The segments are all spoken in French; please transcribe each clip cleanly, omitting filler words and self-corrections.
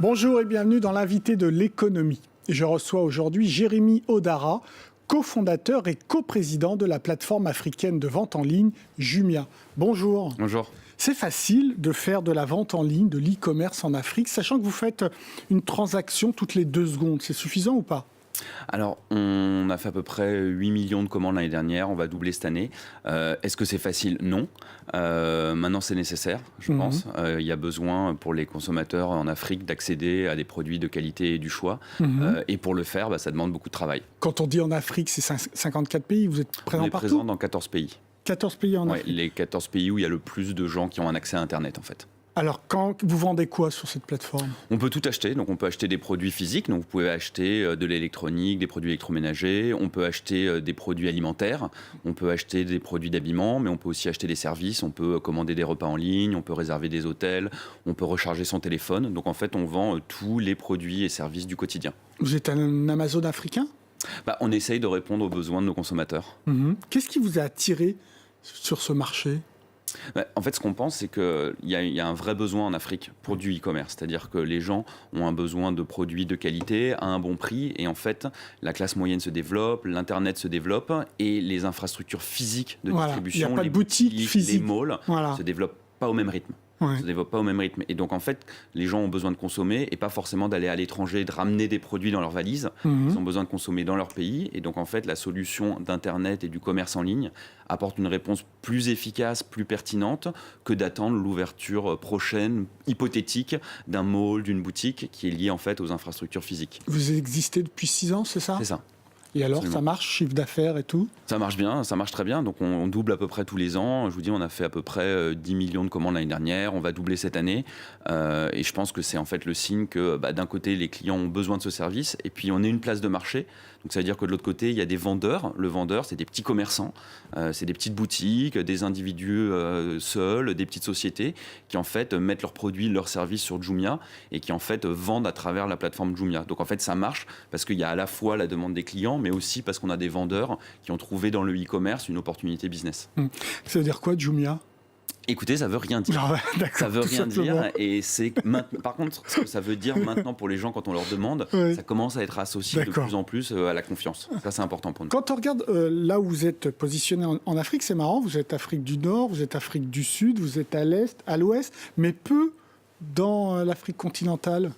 Bonjour et bienvenue dans l'invité de l'économie. Je reçois aujourd'hui Jérémy Odara, cofondateur et coprésident de la plateforme africaine de vente en ligne Jumia. Bonjour. Bonjour. C'est facile de faire de la vente en ligne, de l'e-commerce en Afrique, sachant que vous faites une transaction toutes les 2 secondes. C'est suffisant ou pas ? Alors, on a fait à peu près 8 millions de commandes l'année dernière, on va doubler cette année. Est-ce que c'est facile ? Non. Maintenant, c'est nécessaire, je pense. Il y a besoin pour les consommateurs en Afrique d'accéder à des produits de qualité et du choix. Et pour le faire, ça demande beaucoup de travail. Quand on dit en Afrique, c'est 54 pays, vous êtes présent partout ? On est présent dans 14 pays. 14 pays en Afrique ? Les 14 pays où il y a le plus de gens qui ont un accès à Internet, en fait. Alors, quand vous vendez quoi sur cette plateforme ? On peut tout acheter, donc on peut acheter des produits physiques, donc vous pouvez acheter de l'électronique, des produits électroménagers, on peut acheter des produits alimentaires, on peut acheter des produits d'habillement, mais on peut aussi acheter des services, on peut commander des repas en ligne, on peut réserver des hôtels, on peut recharger son téléphone. Donc en fait, on vend tous les produits et services du quotidien. Vous êtes un Amazon africain ? On essaye de répondre aux besoins de nos consommateurs. Qu'est-ce qui vous a attiré sur ce marché ? En fait, ce qu'on pense, c'est qu'il y a un vrai besoin en Afrique pour du e-commerce. C'est-à-dire que les gens ont un besoin de produits de qualité à un bon prix. Et en fait, la classe moyenne se développe, l'Internet se développe et les infrastructures physiques de distribution, il y a pas les de boutique boutiques, physique. les malls, se développent pas au même rythme. Se développe pas au même rythme. Et donc, en fait, les gens ont besoin de consommer et pas forcément d'aller à l'étranger, de ramener des produits dans leur valise. Ils ont besoin de consommer dans leur pays. Et donc, en fait, la solution d'Internet et du commerce en ligne apporte une réponse plus efficace, plus pertinente que d'attendre l'ouverture prochaine, hypothétique, d'un mall, d'une boutique qui est liée, en fait, aux infrastructures physiques. Vous existez depuis 6 ans, c'est ça ? C'est ça. Et alors, Absolument. ça marche, chiffre d'affaires et tout ? Ça marche bien, ça marche très bien. Donc on double à peu près tous les ans. Je vous dis, on a fait à peu près 10 millions de commandes l'année dernière. On va doubler cette année. Et je pense que c'est en fait le signe que d'un côté, les clients ont besoin de ce service. Et puis on est une place de marché. Donc ça veut dire que de l'autre côté, il y a des vendeurs. Le vendeur, c'est des petits commerçants. C'est des petites boutiques, des individus seuls, des petites sociétés qui en fait mettent leurs produits, leurs services sur Jumia et qui en fait vendent à travers la plateforme Jumia. Donc en fait, ça marche parce qu'il y a à la fois la demande des clients, mais aussi parce qu'on a des vendeurs qui ont trouvé dans le e-commerce une opportunité business. Ça veut dire quoi, Jumia ? Écoutez, ça veut rien dire. Ça veut rien dire. Et c'est par contre, ce que ça veut dire maintenant pour les gens quand on leur demande, ça commence à être associé de plus en plus à la confiance. Ça, c'est important pour nous. Quand on regarde là où vous êtes positionné en Afrique, c'est marrant, vous êtes Afrique du Nord, vous êtes Afrique du Sud, vous êtes à l'Est, à l'Ouest, mais peu dans l'Afrique continentale.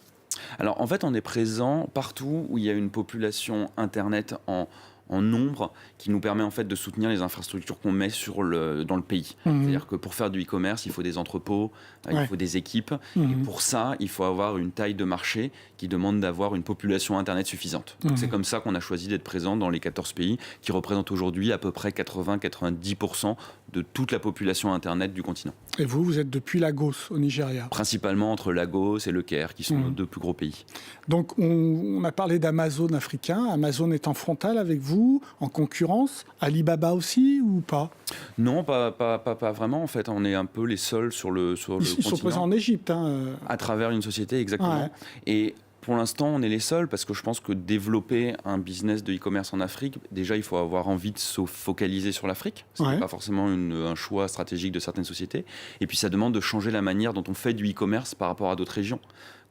Alors en fait, on est présent partout où il y a une population Internet en nombre qui nous permet en fait de soutenir les infrastructures qu'on met dans le pays. C'est-à-dire que pour faire du e-commerce, il faut des entrepôts, il faut des équipes. Et pour ça, il faut avoir une taille de marché qui demande d'avoir une population Internet suffisante. Donc c'est comme ça qu'on a choisi d'être présent dans les 14 pays qui représentent aujourd'hui à peu près 80-90% de toute la population Internet du continent. Et vous êtes depuis Lagos, au Nigeria ? Principalement entre Lagos et le Caire, qui sont nos 2 plus gros pays. Donc on a parlé d'Amazon africain. Amazon est en frontal avec vous, en concurrence. Alibaba aussi ou pas ? Non, pas vraiment. En fait, on est un peu les seuls sur le continent. Ils sont présents en Égypte. À travers une société, exactement. Et pour l'instant, on est les seuls parce que je pense que développer un business de e-commerce en Afrique, déjà, il faut avoir envie de se focaliser sur l'Afrique. Ce n'est pas forcément un choix stratégique de certaines sociétés. Et puis, ça demande de changer la manière dont on fait du e-commerce par rapport à d'autres régions.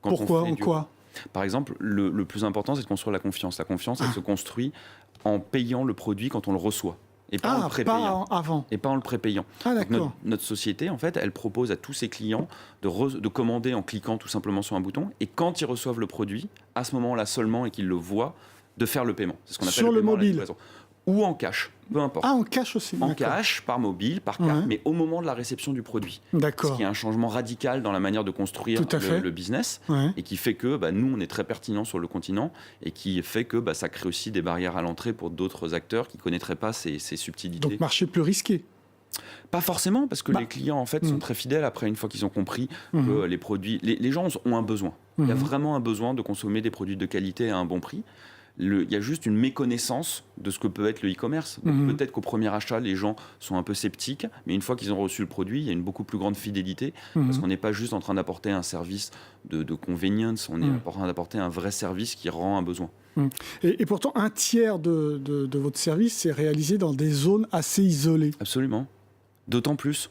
Pourquoi ou quoi ? Par exemple, le plus important, c'est de construire la confiance. La confiance, elle se construit en payant le produit quand on le reçoit. Et pas en le prépayant. Pas avant. Et pas en le prépayant. Notre société, en fait, elle propose à tous ses clients de commander en cliquant tout simplement sur un bouton. Et quand ils reçoivent le produit, à ce moment-là seulement et qu'ils le voient, de faire le paiement. C'est ce qu'on appelle sur le mobile. Ou en cash, peu importe. En cash aussi. En cash, par mobile, par carte, mais au moment de la réception du produit. D'accord. Ce qui est un changement radical dans la manière de construire le business et qui fait que nous, on est très pertinent sur le continent et qui fait que ça crée aussi des barrières à l'entrée pour d'autres acteurs qui ne connaîtraient pas ces subtilités. Donc, marché plus risqué. Pas forcément, parce que les clients, en fait, sont très fidèles après, une fois qu'ils ont compris que les produits... Les gens ont un besoin. Il y a vraiment un besoin de consommer des produits de qualité à un bon prix. Il y a juste une méconnaissance de ce que peut être le e-commerce. Peut-être qu'au premier achat, les gens sont un peu sceptiques, mais une fois qu'ils ont reçu le produit, il y a une beaucoup plus grande fidélité, parce qu'on n'est pas juste en train d'apporter un service de convenience, on est en train d'apporter un vrai service qui rend un besoin. Et pourtant, un tiers de votre service, c'est réalisé dans des zones assez isolées. Absolument. D'autant plus.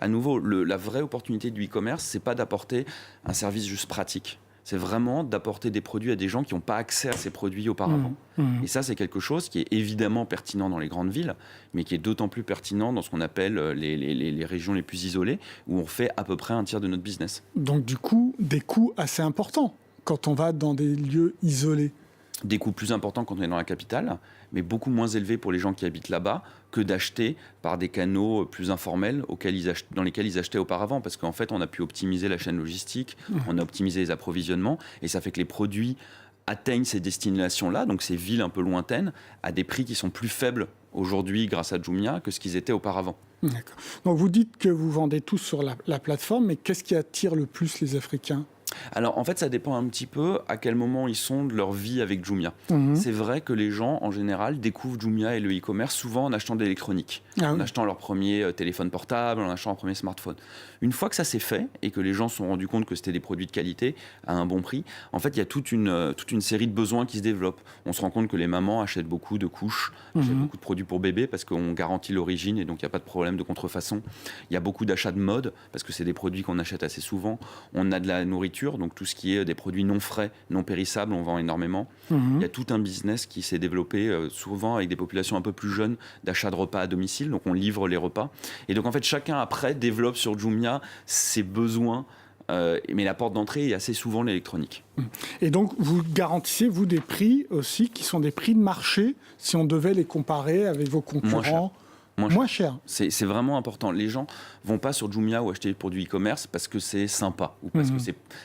À nouveau, la vraie opportunité du e-commerce, c'est pas d'apporter un service juste pratique. C'est vraiment d'apporter des produits à des gens qui n'ont pas accès à ces produits auparavant. Et ça, c'est quelque chose qui est évidemment pertinent dans les grandes villes, mais qui est d'autant plus pertinent dans ce qu'on appelle les régions les plus isolées, où on fait à peu près un tiers de notre business. Donc du coup, des coûts assez importants quand on va dans des lieux isolés. Des coûts plus importants quand on est dans la capitale, mais beaucoup moins élevés pour les gens qui habitent là-bas que d'acheter par des canaux plus informels dans lesquels ils achetaient auparavant. Parce qu'en fait, on a pu optimiser la chaîne logistique, on a optimisé les approvisionnements, et ça fait que les produits atteignent ces destinations-là, donc ces villes un peu lointaines, à des prix qui sont plus faibles aujourd'hui grâce à Jumia que ce qu'ils étaient auparavant. D'accord. Donc vous dites que vous vendez tous sur la plateforme, mais qu'est-ce qui attire le plus les Africains ? Alors en fait, ça dépend un petit peu à quel moment ils sont de leur vie avec Jumia. C'est vrai que les gens, en général, découvrent Jumia et le e-commerce souvent en achetant de l'électronique, en achetant leur premier téléphone portable, en achetant leur premier smartphone. Une fois que ça s'est fait et que les gens se sont rendus compte que c'était des produits de qualité à un bon prix, en fait, il y a toute une série de besoins qui se développent. On se rend compte que les mamans achètent beaucoup de couches, achètent beaucoup de produits pour bébés parce qu'on garantit l'origine et donc il n'y a pas de problème de contrefaçon. Il y a beaucoup d'achats de mode parce que c'est des produits qu'on achète assez souvent. On a de la nourriture, donc tout ce qui est des produits non frais, non périssables, on vend énormément. Il y a tout un business qui s'est développé souvent avec des populations un peu plus jeunes d'achat de repas à domicile, donc on livre les repas. Et donc en fait, chacun après développe sur Jumia ses besoins, mais la porte d'entrée est assez souvent l'électronique. Et donc vous garantissez, vous, des prix aussi qui sont des prix de marché, si on devait les comparer avec vos concurrents ? Moins cher. C'est vraiment important. Les gens vont pas sur Jumia ou acheter des produits e-commerce parce que c'est sympa ou parce que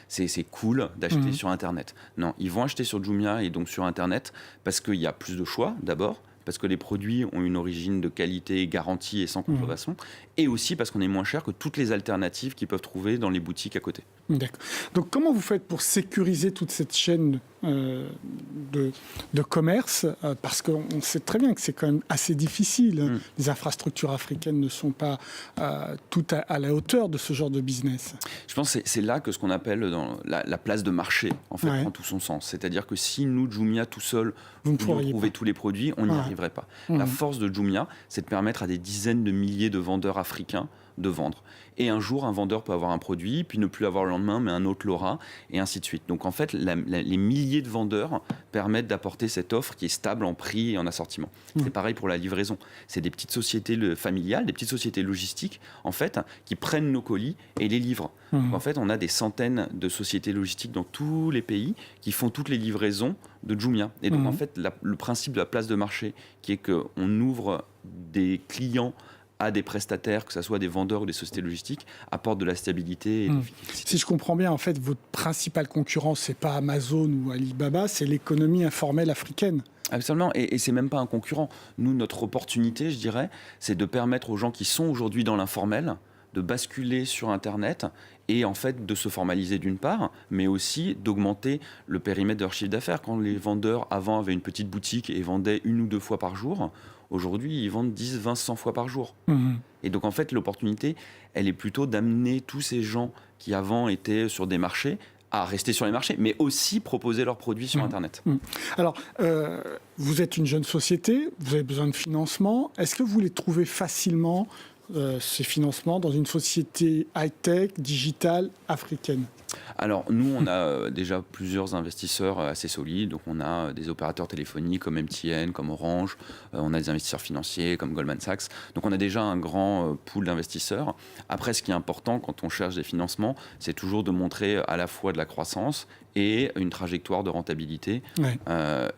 c'est cool d'acheter sur Internet. Non, ils vont acheter sur Jumia et donc sur Internet parce qu'il y a plus de choix d'abord, parce que les produits ont une origine de qualité garantie et sans contrefaçon, et aussi parce qu'on est moins cher que toutes les alternatives qu'ils peuvent trouver dans les boutiques à côté. D'accord. Donc comment vous faites pour sécuriser toute cette chaîne de commerce, parce qu'on sait très bien que c'est quand même assez difficile. Les infrastructures africaines ne sont pas toutes à la hauteur de ce genre de business. Je pense que c'est là que ce qu'on appelle dans la place de marché en fait, prend tout son sens. C'est-à-dire que si nous, Jumia, tout seul, nous trouver tous les produits, on n'y arriverait pas. La force de Jumia, c'est de permettre à des dizaines de milliers de vendeurs africains de vendre. Et un jour, un vendeur peut avoir un produit, puis ne plus l'avoir le lendemain, mais un autre l'aura, et ainsi de suite. Donc en fait, les milliers de vendeurs permettent d'apporter cette offre qui est stable en prix et en assortiment. C'est pareil pour la livraison. C'est des petites sociétés familiales, des petites sociétés logistiques, en fait, qui prennent nos colis et les livrent. Donc en fait, on a des centaines de sociétés logistiques dans tous les pays qui font toutes les livraisons de Jumia. Et donc en fait, le principe de la place de marché, qui est qu'on ouvre des clients à des prestataires, que ce soit des vendeurs ou des sociétés logistiques, apporte de la stabilité et de l'efficacité. Si je comprends bien, en fait, votre principale concurrence, c'est pas Amazon ou Alibaba, c'est l'économie informelle africaine. Absolument, et c'est même pas un concurrent. Nous, notre opportunité, je dirais, c'est de permettre aux gens qui sont aujourd'hui dans l'informel de basculer sur Internet et en fait de se formaliser d'une part, mais aussi d'augmenter le périmètre de leur chiffre d'affaires. Quand les vendeurs avant avaient une petite boutique et vendaient 1 ou 2 fois par jour, aujourd'hui ils vendent 10, 20, 100 fois par jour. Et donc en fait l'opportunité, elle est plutôt d'amener tous ces gens qui avant étaient sur des marchés à rester sur les marchés, mais aussi proposer leurs produits sur Internet. Alors, vous êtes une jeune société, vous avez besoin de financement. Est-ce que vous les trouvez facilement, ces financements, dans une société high-tech, digitale, africaine ? Alors, nous, on a déjà plusieurs investisseurs assez solides. Donc, on a des opérateurs téléphoniques comme MTN, comme Orange. On a des investisseurs financiers comme Goldman Sachs. Donc, on a déjà un grand pool d'investisseurs. Après, ce qui est important quand on cherche des financements, c'est toujours de montrer à la fois de la croissance et une trajectoire de rentabilité.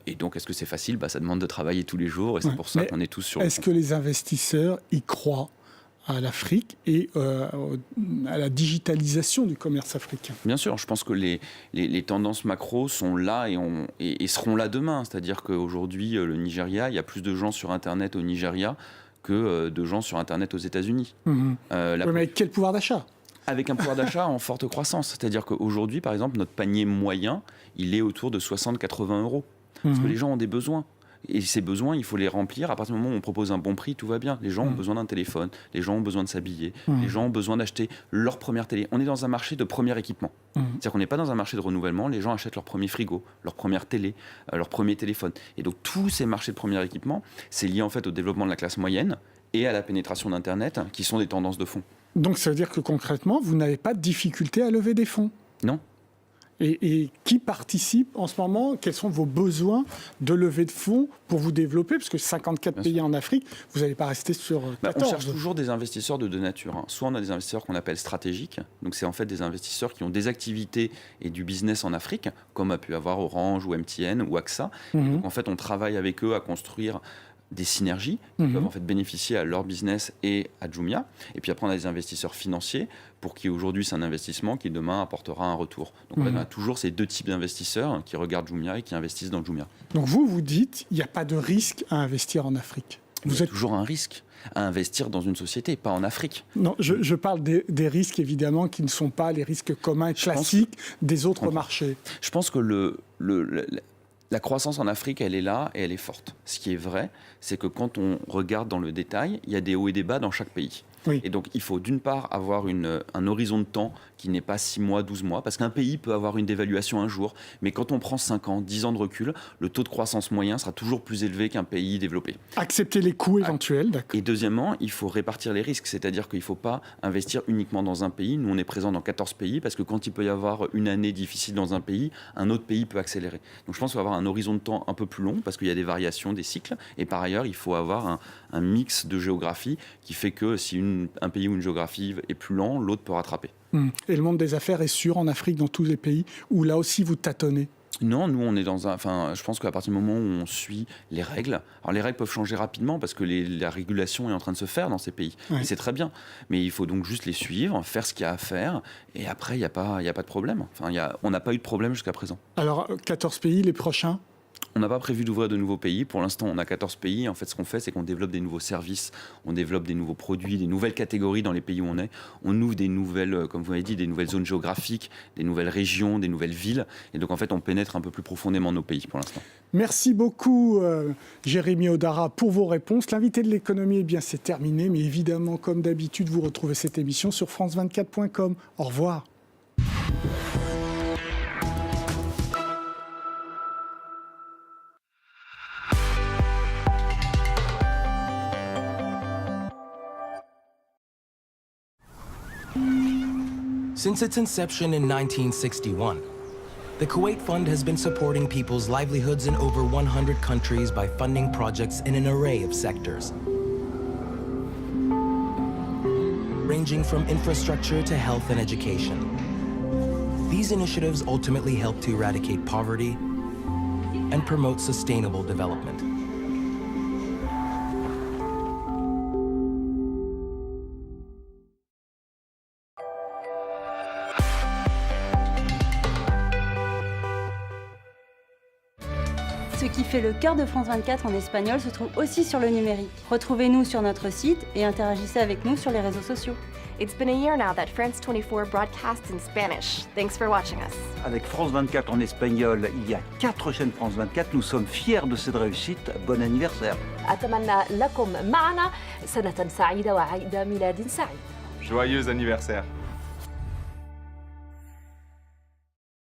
Et donc, est-ce que c'est facile ? Ça demande de travailler tous les jours et c'est pour ça qu'on est tous sur Est-ce que les investisseurs y croient à l'Afrique et à la digitalisation du commerce africain? Bien sûr, je pense que les tendances macro sont là et seront là demain. C'est-à-dire qu'aujourd'hui, le Nigeria, il y a plus de gens sur Internet au Nigeria que de gens sur Internet aux États-Unis. Mais avec quel pouvoir d'achat ? Avec un pouvoir d'achat en forte croissance. C'est-à-dire qu'aujourd'hui, par exemple, notre panier moyen, il est autour de 60-80 euros. Parce que les gens ont des besoins. Et ces besoins, il faut les remplir. À partir du moment où on propose un bon prix, tout va bien. Les gens ont besoin d'un téléphone, les gens ont besoin de s'habiller, les gens ont besoin d'acheter leur première télé. On est dans un marché de premier équipement. C'est-à-dire qu'on n'est pas dans un marché de renouvellement. Les gens achètent leur premier frigo, leur première télé, leur premier téléphone. Et donc tous ces marchés de premier équipement, c'est lié en fait au développement de la classe moyenne et à la pénétration d'Internet, qui sont des tendances de fond. Donc ça veut dire que concrètement, vous n'avez pas de difficulté à lever des fonds ? Non. Et qui participe en ce moment? Quels sont vos besoins de levée de fonds pour vous développer? Parce que 54 pays en Afrique, vous n'allez pas rester sur 14. On cherche toujours des investisseurs de deux natures. Soit on a des investisseurs qu'on appelle stratégiques, donc c'est en fait des investisseurs qui ont des activités et du business en Afrique, comme a pu avoir Orange ou MTN ou AXA. Donc en fait, on travaille avec eux à construire des synergies qui peuvent en fait bénéficier à leur business et à Jumia. Et puis après, on a des investisseurs financiers pour qui aujourd'hui c'est un investissement qui demain apportera un retour. Donc en fait, on a toujours ces deux types d'investisseurs qui regardent Jumia et qui investissent dans Jumia. Donc vous dites, il n'y a pas de risque à investir en Afrique. Vous êtes toujours un risque à investir dans une société, pas en Afrique. Non, je parle des risques évidemment qui ne sont pas les risques communs et classiques des autres marchés. Je pense que la croissance en Afrique, elle est là et elle est forte. Ce qui est vrai, c'est que quand on regarde dans le détail, il y a des hauts et des bas dans chaque pays. Oui. Et donc, il faut d'une part avoir un horizon de temps qui n'est pas 6 mois, 12 mois, parce qu'un pays peut avoir une dévaluation un jour, mais quand on prend 5 ans, 10 ans de recul, le taux de croissance moyen sera toujours plus élevé qu'un pays développé. Accepter les coûts éventuels, d'accord. Et deuxièmement, il faut répartir les risques, c'est-à-dire qu'il ne faut pas investir uniquement dans un pays. Nous, on est présent dans 14 pays, parce que quand il peut y avoir une année difficile dans un pays, un autre pays peut accélérer. Donc je pense qu'il faut avoir un horizon de temps un peu plus long, parce qu'il y a des variations, des cycles, et par ailleurs, il faut avoir un mix de géographie qui fait que si un pays ou une géographie est plus lent, l'autre peut rattraper. Et le monde des affaires est sûr en Afrique, dans tous les pays, où là aussi vous tâtonnez? Non, nous on est je pense qu'à partir du moment où on suit les règles, alors les règles peuvent changer rapidement parce que la régulation est en train de se faire dans ces pays, et c'est très bien. Mais il faut donc juste les suivre, faire ce qu'il y a à faire, et après il n'y a pas de problème. On n'a pas eu de problème jusqu'à présent. Alors 14 pays, les prochains? On n'a pas prévu d'ouvrir de nouveaux pays. Pour l'instant, on a 14 pays. En fait, ce qu'on fait, c'est qu'on développe des nouveaux services, on développe des nouveaux produits, des nouvelles catégories dans les pays où on est. On ouvre des nouvelles, comme vous l'avez dit, des nouvelles zones géographiques, des nouvelles régions, des nouvelles villes. Et donc, en fait, on pénètre un peu plus profondément nos pays pour l'instant. Merci beaucoup, Jérémy Odara, pour vos réponses. L'invité de l'économie, c'est terminé. Mais évidemment, comme d'habitude, vous retrouvez cette émission sur france24.com. Au revoir. Since its inception in 1961, the Kuwait Fund has been supporting people's livelihoods in over 100 countries by funding projects in an array of sectors, ranging from infrastructure to health and education. These initiatives ultimately help to eradicate poverty and promote sustainable development. Ce qui fait le cœur de France 24 en espagnol se trouve aussi sur le numérique. Retrouvez-nous sur notre site et interagissez avec nous sur les réseaux sociaux. It's been a year now that France 24 broadcasts in Spanish. Thanks for watching us. Avec France 24 en espagnol, il y a 4 chaînes France 24. Nous sommes fiers de cette réussite. Bon anniversaire. أتمنى لكم معنا سنة سعيدة وعيد ميلاد سعيد. Joyeux anniversaire.